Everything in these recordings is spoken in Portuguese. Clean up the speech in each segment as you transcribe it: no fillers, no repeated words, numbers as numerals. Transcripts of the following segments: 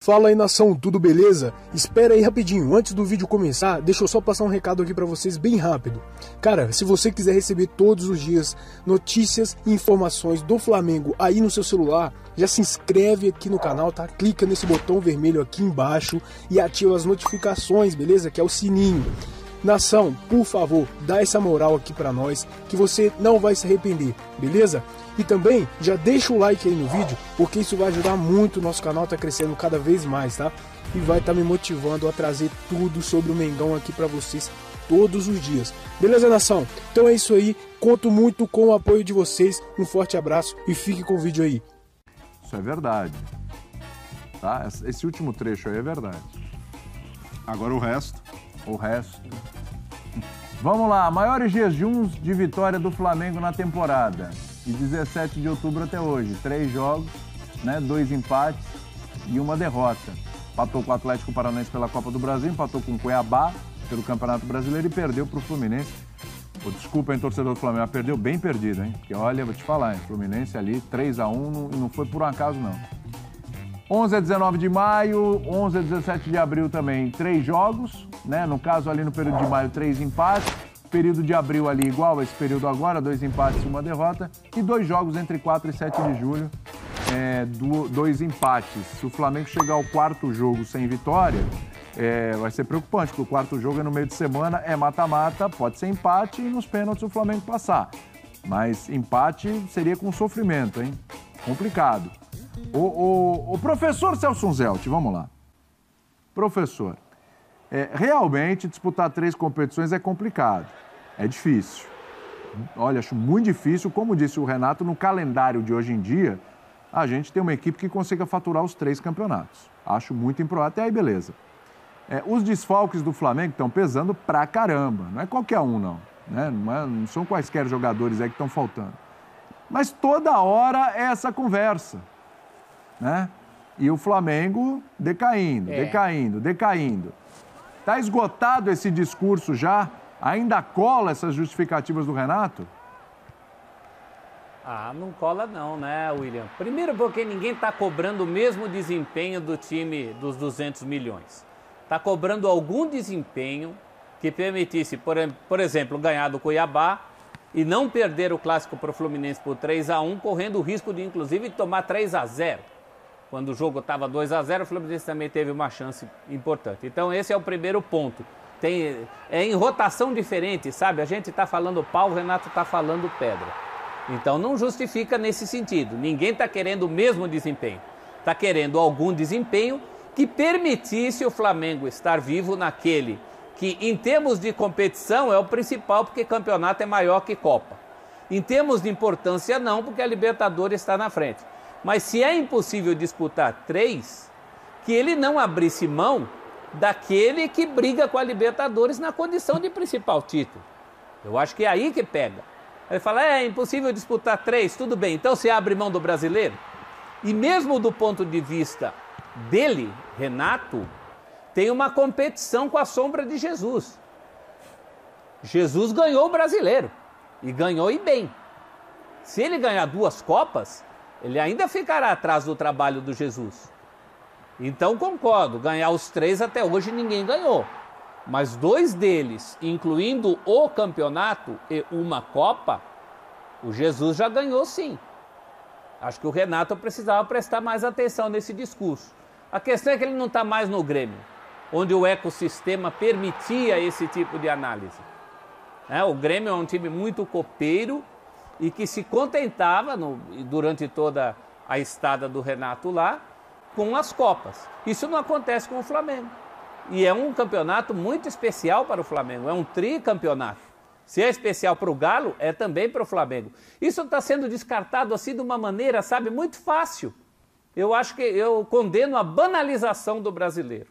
Fala aí, nação, tudo beleza? Espera aí rapidinho, antes do vídeo começar, deixa eu só passar um recado aqui pra vocês bem rápido. Cara, se você quiser receber todos os dias notícias e informações do Flamengo aí no seu celular, já se inscreve aqui no canal, tá? Clica nesse botão vermelho aqui embaixo e ativa as notificações, beleza? Que é o sininho. Nação, por favor, dá essa moral aqui pra nós, que você não vai se arrepender, beleza? E também, já deixa o like aí no vídeo, porque isso vai ajudar muito o nosso canal, tá crescendo cada vez mais, tá? E vai estar me motivando a trazer tudo sobre o Mengão aqui pra vocês todos os dias. Beleza, nação? Então é isso aí, conto muito com o apoio de vocês, um forte abraço e fique com o vídeo aí. Isso é verdade, tá? Esse último trecho aí é verdade. Agora o resto. Vamos lá, maiores jejuns de vitória do Flamengo na temporada. De 17 de outubro até hoje, 3 jogos, né, 2 empates e 1 derrota. Empatou com o Atlético Paranaense pela Copa do Brasil, empatou com o Cuiabá pelo Campeonato Brasileiro e perdeu para o Fluminense. Pô, desculpa, hein, torcedor do Flamengo, mas perdeu bem perdido, hein? Porque olha, vou te falar, hein, Fluminense ali 3-1 não foi por um acaso, não. 11 a 19 de maio, 11 a 17 de abril também, 3 jogos, né? No caso ali no período de maio, 3 empates. Período de abril ali igual a esse período agora, 2 empates e 1 derrota. E 2 jogos entre 4 e 7 de julho, 2 empates. Se o Flamengo chegar ao 4º jogo sem vitória, vai ser preocupante, porque o 4º jogo é no meio de semana, é mata-mata, pode ser empate e nos pênaltis o Flamengo passar. Mas empate seria com sofrimento, hein? Complicado. O professor Celso Zelt, vamos lá. Professor, realmente disputar 3 competições é complicado, é difícil. Olha, acho muito difícil, como disse o Renato, no calendário de hoje em dia, a gente tem uma equipe que consiga faturar os 3 campeonatos. Acho muito improvável, até aí beleza. Os desfalques do Flamengo estão pesando pra caramba, não é qualquer um não, né? Não são quaisquer jogadores aí que estão faltando. Mas toda hora é essa conversa, né? E o Flamengo decaindo. Tá esgotado esse discurso já? Ainda cola essas justificativas do Renato? Ah, não cola não, né, William? Primeiro porque ninguém está cobrando o mesmo desempenho do time dos 200 milhões. Está cobrando algum desempenho que permitisse, por exemplo, ganhar do Cuiabá e não perder o clássico para o Fluminense por 3-1, correndo o risco de, inclusive, tomar 3-0. Quando o jogo estava 2-0, o Fluminense também teve uma chance importante. Então, esse é o primeiro ponto. É em rotação diferente, sabe? A gente está falando pau, o Renato está falando pedra. Então, não justifica nesse sentido. Ninguém está querendo o mesmo desempenho. Está querendo algum desempenho que permitisse o Flamengo estar vivo naquele que, em termos de competição, é o principal, porque campeonato é maior que Copa. Em termos de importância, não, porque a Libertadores está na frente. Mas se é impossível disputar 3, que ele não abrisse mão daquele que briga com a Libertadores na condição de principal título. Eu acho que é aí que pega. Ele fala, é impossível disputar 3, tudo bem, então você abre mão do brasileiro? E mesmo do ponto de vista dele, Renato, tem uma competição com a sombra de Jesus. Jesus ganhou o brasileiro, e ganhou e bem. Se ele ganhar 2 Copas, ele ainda ficará atrás do trabalho do Jesus. Então concordo, ganhar os 3 até hoje ninguém ganhou. Mas 2 deles, incluindo o campeonato e uma Copa, o Jesus já ganhou sim. Acho que o Renato precisava prestar mais atenção nesse discurso. A questão é que ele não está mais no Grêmio, onde o ecossistema permitia esse tipo de análise. O Grêmio é um time muito copeiro e que se contentava, durante toda a estada do Renato lá, com as Copas. Isso não acontece com o Flamengo. E é um campeonato muito especial para o Flamengo, é um tricampeonato. Se é especial para o Galo, é também para o Flamengo. Isso está sendo descartado assim de uma maneira, sabe, muito fácil. Eu acho que eu condeno a banalização do brasileiro.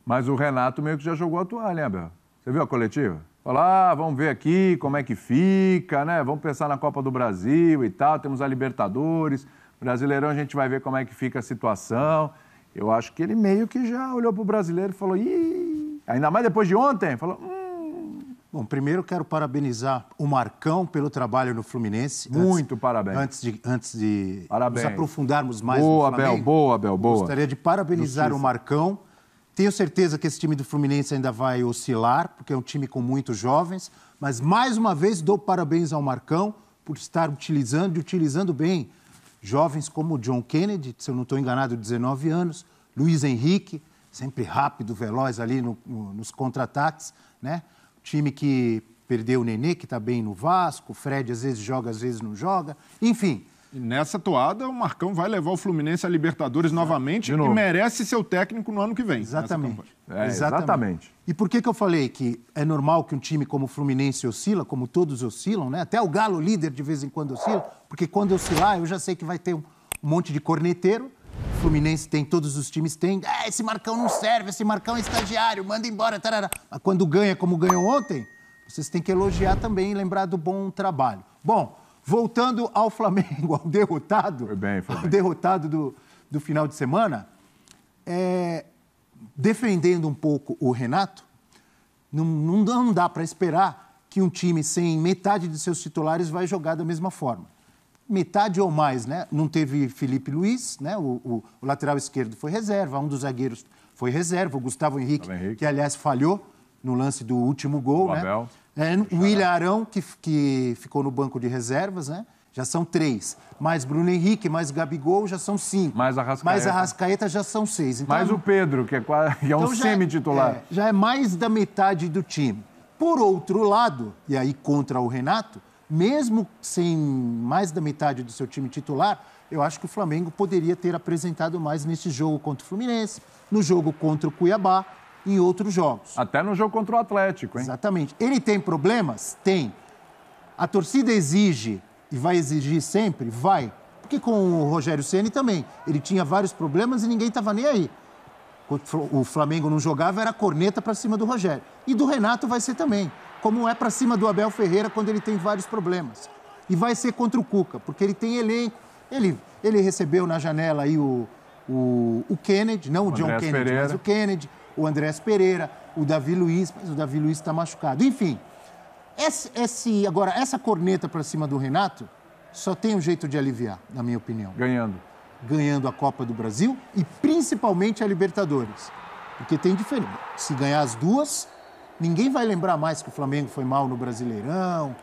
Mas o Renato meio que já jogou a toalha, hein, Abel? Você viu a coletiva? Falar, vamos ver aqui como é que fica, né? Vamos pensar na Copa do Brasil e tal, temos a Libertadores, Brasileirão a gente vai ver como é que fica a situação. Eu acho que ele meio que já olhou pro brasileiro e falou, ih, ainda mais depois de ontem, falou, Bom, primeiro quero parabenizar o Marcão pelo trabalho no Fluminense. Muito parabéns. Antes de parabéns. nos aprofundarmos mais boa, no Flamengo. Abel, boa, Abel, boa. Gostaria de parabenizar o Marcão. Tenho certeza que esse time do Fluminense ainda vai oscilar, porque é um time com muitos jovens. Mas, mais uma vez, dou parabéns ao Marcão por estar utilizando bem jovens como o John Kennedy, se eu não estou enganado, 19 anos, Luiz Henrique, sempre rápido, veloz ali nos contra-ataques, né? Time que perdeu o Nenê, que está bem no Vasco, o Fred às vezes joga, às vezes não joga, enfim. E nessa toada, o Marcão vai levar o Fluminense à Libertadores novamente e merece ser o técnico no ano que vem. Exatamente. Exatamente. E por que eu falei que é normal que um time como o Fluminense oscila, como todos oscilam, né? Até o Galo, líder, de vez em quando oscila, porque quando oscilar, eu já sei que vai ter um monte de corneteiro. O Fluminense tem, todos os times têm. Esse Marcão não serve, esse Marcão é estagiário, manda embora, tarará. Mas quando ganha, como ganhou ontem, vocês têm que elogiar também e lembrar do bom trabalho. Bom, voltando ao Flamengo, ao derrotado, ao derrotado do final de semana, defendendo um pouco o Renato, não dá para esperar que um time sem metade de seus titulares vai jogar da mesma forma. Metade ou mais, né? Não teve Felipe Luiz, né? O lateral esquerdo foi reserva, um dos zagueiros foi reserva, o Gustavo Henrique, que aliás falhou no lance do último gol, né? O William Arão, que ficou no banco de reservas, né? Já são 3. Mais Bruno Henrique, mais Gabigol, já são 5. Mais Arrascaeta. Mais Arrascaeta já são 6. Então, mais o Pedro, que é um semi-titular. Já é mais da metade do time. Por outro lado, e aí contra o Renato, mesmo sem mais da metade do seu time titular, eu acho que o Flamengo poderia ter apresentado mais nesse jogo contra o Fluminense, no jogo contra o Cuiabá e em outros jogos. Até no jogo contra o Atlético, hein? Exatamente. Ele tem problemas? Tem. A torcida exige e vai exigir sempre? Vai. Porque com o Rogério Ceni também. Ele tinha vários problemas e ninguém estava nem aí. Quando o Flamengo não jogava, era corneta para cima do Rogério. E do Renato vai ser também. Como é para cima do Abel Ferreira quando ele tem vários problemas. E vai ser contra o Cuca, porque ele tem elenco. Ele recebeu na janela aí o Kennedy, não o John Kennedy, Pereira. Mas o Kennedy, o Andrés Pereira, o Davi Luiz, mas o Davi Luiz está machucado. Enfim, agora, essa corneta para cima do Renato só tem um jeito de aliviar, na minha opinião. Ganhando a Copa do Brasil e principalmente a Libertadores. Porque tem diferença. Se ganhar as duas, ninguém vai lembrar mais que o Flamengo foi mal no Brasileirão.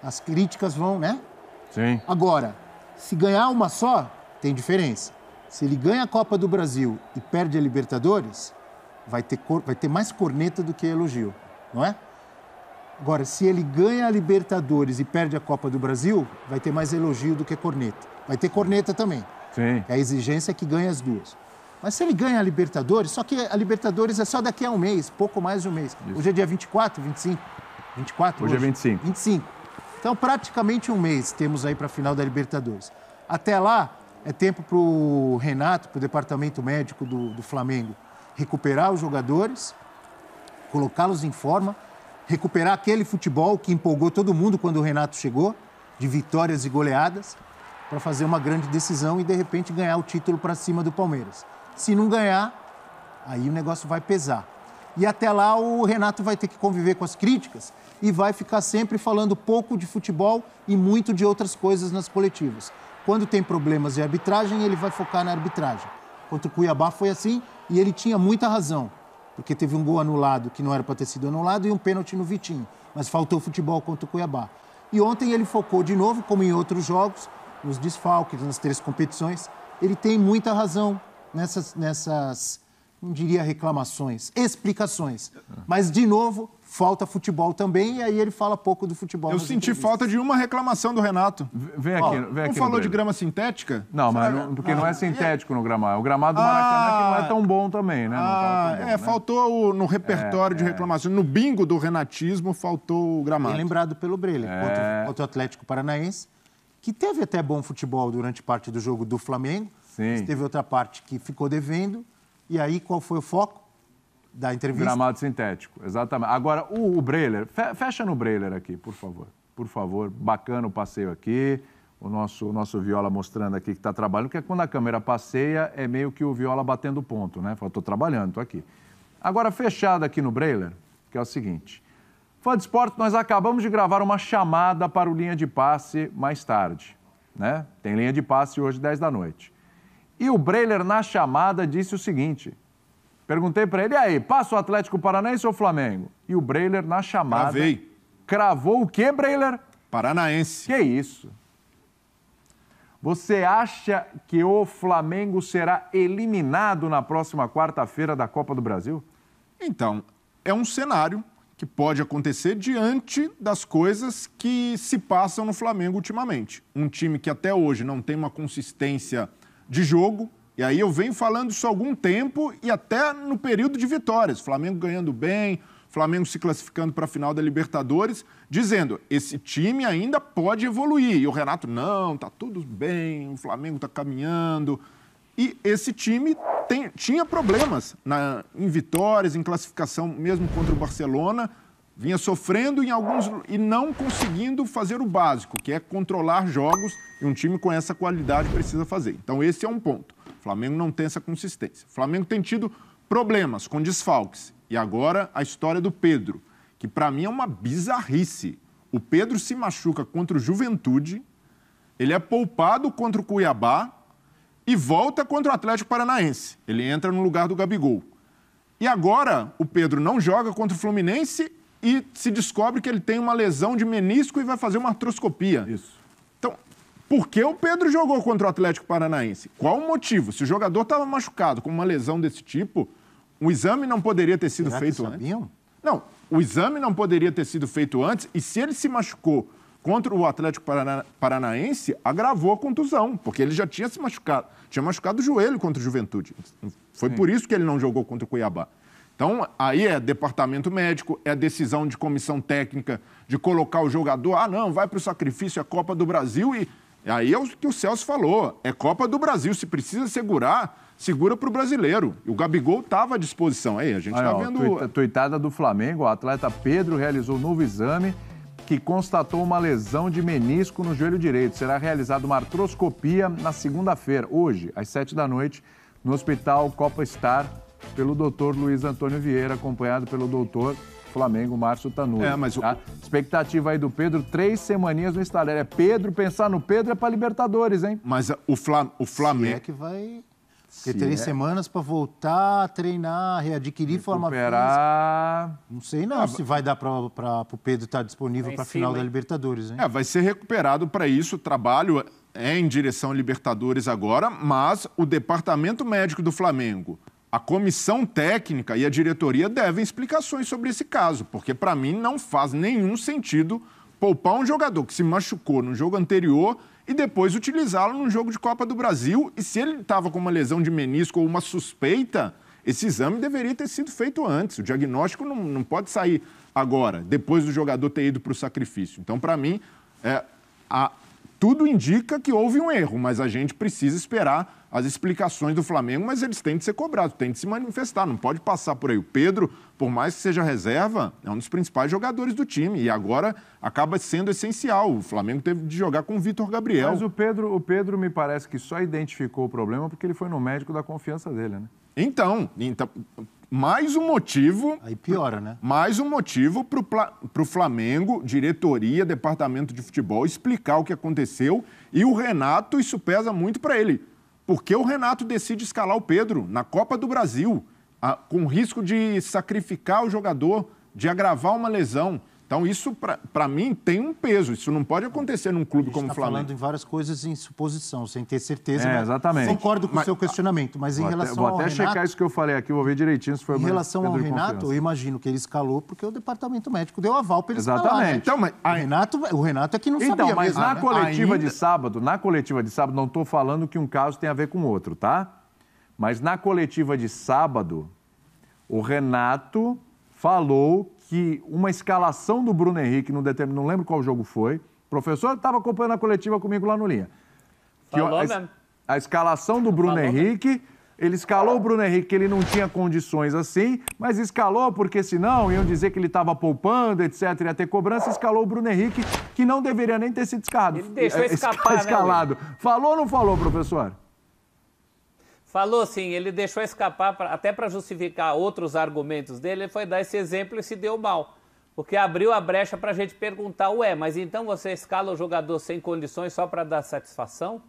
As críticas vão, né? Sim. Agora, se ganhar uma só, tem diferença. Se ele ganha a Copa do Brasil e perde a Libertadores, vai ter mais corneta do que elogio, não é? Agora, se ele ganha a Libertadores e perde a Copa do Brasil, vai ter mais elogio do que corneta. Vai ter corneta também. Sim. A exigência é que ganhe as duas. Mas se ele ganha a Libertadores, só que a Libertadores é só daqui a um mês, pouco mais de um mês. Isso. Hoje é dia 24, 25? 24? Hoje é 25. 25. Então, praticamente um mês temos aí para a final da Libertadores. Até lá, é tempo para o Renato, para o departamento médico do Flamengo, recuperar os jogadores, colocá-los em forma, recuperar aquele futebol que empolgou todo mundo quando o Renato chegou, de vitórias e goleadas, para fazer uma grande decisão e, de repente, ganhar o título para cima do Palmeiras. Se não ganhar, aí o negócio vai pesar. E até lá o Renato vai ter que conviver com as críticas e vai ficar sempre falando pouco de futebol e muito de outras coisas nas coletivas. Quando tem problemas de arbitragem, ele vai focar na arbitragem. Contra o Cuiabá foi assim e ele tinha muita razão, porque teve um gol anulado que não era para ter sido anulado e um pênalti no Vitinho, mas faltou futebol contra o Cuiabá. E ontem ele focou de novo, como em outros jogos, nos desfalques, nas 3 competições. Ele tem muita razão nessas, não diria reclamações, explicações. Mas, de novo, falta futebol também, e aí ele fala pouco do futebol. Eu senti falta de uma reclamação do Renato. Vem aqui. Não falou de grama sintética? Não, mas porque não é sintético no gramado. O gramado do Maracanã que não é tão bom também, né? Faltou no repertório de reclamações. No bingo do renatismo, faltou o gramado. Bem lembrado pelo Breler, contra o Atlético Paranaense, que teve até bom futebol durante parte do jogo do Flamengo. Sim. Mas teve outra parte que ficou devendo. E aí, qual foi o foco da entrevista? Gramado sintético, exatamente. Agora, o Breler, fecha no Breler aqui, por favor. Por favor, bacana o passeio aqui. O nosso Viola mostrando aqui que está trabalhando, porque quando a câmera passeia, é meio que o Viola batendo ponto, né? Fala, estou trabalhando, estou aqui. Agora, fechado aqui no Breler, que é o seguinte. Fã de esporte, nós acabamos de gravar uma chamada para o Linha de Passe mais tarde, né? Tem Linha de Passe hoje, 10 da noite. E o Breiler, na chamada, disse o seguinte. Perguntei para ele, e aí, passa o Atlético Paranaense ou o Flamengo? E o Breiler, na chamada... Cravei. Cravou o quê, Breiler? Paranaense. Que isso? Você acha que o Flamengo será eliminado na próxima quarta-feira da Copa do Brasil? Então, é um cenário que pode acontecer diante das coisas que se passam no Flamengo ultimamente. Um time que até hoje não tem uma consistência de jogo, e aí eu venho falando isso há algum tempo e até no período de vitórias. Flamengo ganhando bem, Flamengo se classificando para a final da Libertadores, dizendo, esse time ainda pode evoluir. E o Renato, não, tá tudo bem, o Flamengo tá caminhando. E esse time tinha problemas em vitórias, em classificação, mesmo contra o Barcelona, vinha sofrendo em alguns e não conseguindo fazer o básico, que é controlar jogos, e um time com essa qualidade precisa fazer. Então esse é um ponto. O Flamengo não tem essa consistência. O Flamengo tem tido problemas com desfalques. E agora a história do Pedro, que para mim é uma bizarrice. O Pedro se machuca contra o Juventude, ele é poupado contra o Cuiabá, e volta contra o Atlético Paranaense. Ele entra no lugar do Gabigol. E agora o Pedro não joga contra o Fluminense e se descobre que ele tem uma lesão de menisco e vai fazer uma artroscopia. Isso. Então, por que o Pedro jogou contra o Atlético Paranaense? Qual o motivo? Se o jogador estava machucado com uma lesão desse tipo, o exame não poderia ter sido feito antes? Não, o exame não poderia ter sido feito antes e se ele se machucou contra o Atlético Paranaense, agravou a contusão, porque ele já tinha se machucado. Tinha machucado o joelho contra o Juventude. Foi por isso que ele não jogou contra o Cuiabá. Então, aí é departamento médico, é decisão de comissão técnica de colocar o jogador, não, vai para o sacrifício, é Copa do Brasil, e aí é o que o Celso falou, é Copa do Brasil, se precisa segurar, segura para o brasileiro. E o Gabigol estava à disposição. Aí, a gente está vendo... Tuitada do Flamengo, o atleta Pedro realizou um novo exame que constatou uma lesão de menisco no joelho direito. Será realizada uma artroscopia na segunda-feira, hoje, às 7 da noite, no Hospital Copa Star, pelo doutor Luiz Antônio Vieira, acompanhado pelo doutor Flamengo, Márcio Tanuri. Tá? Expectativa aí do Pedro, 3 semaninhas no estaleiro. É Pedro, pensar no Pedro é para Libertadores, hein? Mas o Flamengo... Se é que vai... Ter 3 semanas para voltar a treinar, readquirir forma física. Não sei não se vai dar para o Pedro estar disponível para a final da Libertadores. Hein? Vai ser recuperado para isso. O trabalho é em direção à Libertadores agora, mas o departamento médico do Flamengo, a comissão técnica e a diretoria devem explicações sobre esse caso, porque para mim não faz nenhum sentido poupar um jogador que se machucou no jogo anterior e depois utilizá-lo num jogo de Copa do Brasil. E se ele estava com uma lesão de menisco ou uma suspeita, esse exame deveria ter sido feito antes. O diagnóstico não pode sair agora, depois do jogador ter ido para o sacrifício. Então, para mim, tudo indica que houve um erro, mas a gente precisa esperar as explicações do Flamengo, mas eles têm de ser cobrados, têm de se manifestar, não pode passar por aí. O Pedro, por mais que seja reserva, é um dos principais jogadores do time e agora acaba sendo essencial. O Flamengo teve de jogar com o Vitor Gabriel. Mas o Pedro me parece que só identificou o problema porque ele foi no médico da confiança dele, né? Então mais um motivo... Aí piora, né? Mais um motivo para o Flamengo, diretoria, departamento de futebol, explicar o que aconteceu. E o Renato, isso pesa muito para ele. Porque o Renato decide escalar o Pedro na Copa do Brasil, com risco de sacrificar o jogador, de agravar uma lesão. Então, isso, para mim, tem um peso. Isso não pode acontecer num clube como o Flamengo. Falando em várias coisas em suposição, sem ter certeza. Exatamente. Concordo com o seu questionamento, mas em relação ao Renato... Vou até checar isso que eu falei aqui, vou ver direitinho se foi... Em relação ao Renato, eu imagino que ele escalou porque o departamento médico deu aval para ele escalar. Exatamente. Né? Então, mas o Renato é que não sabia mas mesmo, na né? coletiva de sábado, não estou falando que um caso tem a ver com o outro, tá? Mas na coletiva de sábado, o Renato falou que uma escalação do Bruno Henrique, não lembro qual jogo foi, o professor estava acompanhando a coletiva comigo lá no Linha. A escalação do Bruno Henrique, ele escalou o Bruno Henrique, que ele não tinha condições assim, mas escalou porque senão iam dizer que ele estava poupando, etc, ia ter cobrança, escalou o Bruno Henrique, que não deveria nem ter sido escalado. Ele deixou escalado. Né, falou ou não falou, professor? Falou sim, ele deixou escapar, até para justificar outros argumentos dele, ele foi dar esse exemplo e se deu mal. porque abriu a brecha para a gente perguntar, ué, mas então você escala o jogador sem condições só para dar satisfação?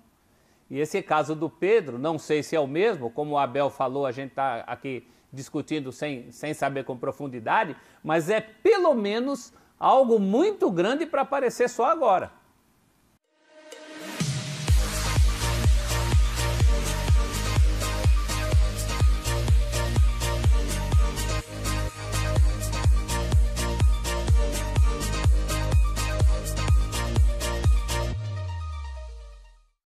E esse caso do Pedro, não sei se é o mesmo, como o Abel falou, a gente está aqui discutindo sem saber com profundidade, mas é pelo menos algo muito grande para aparecer só agora.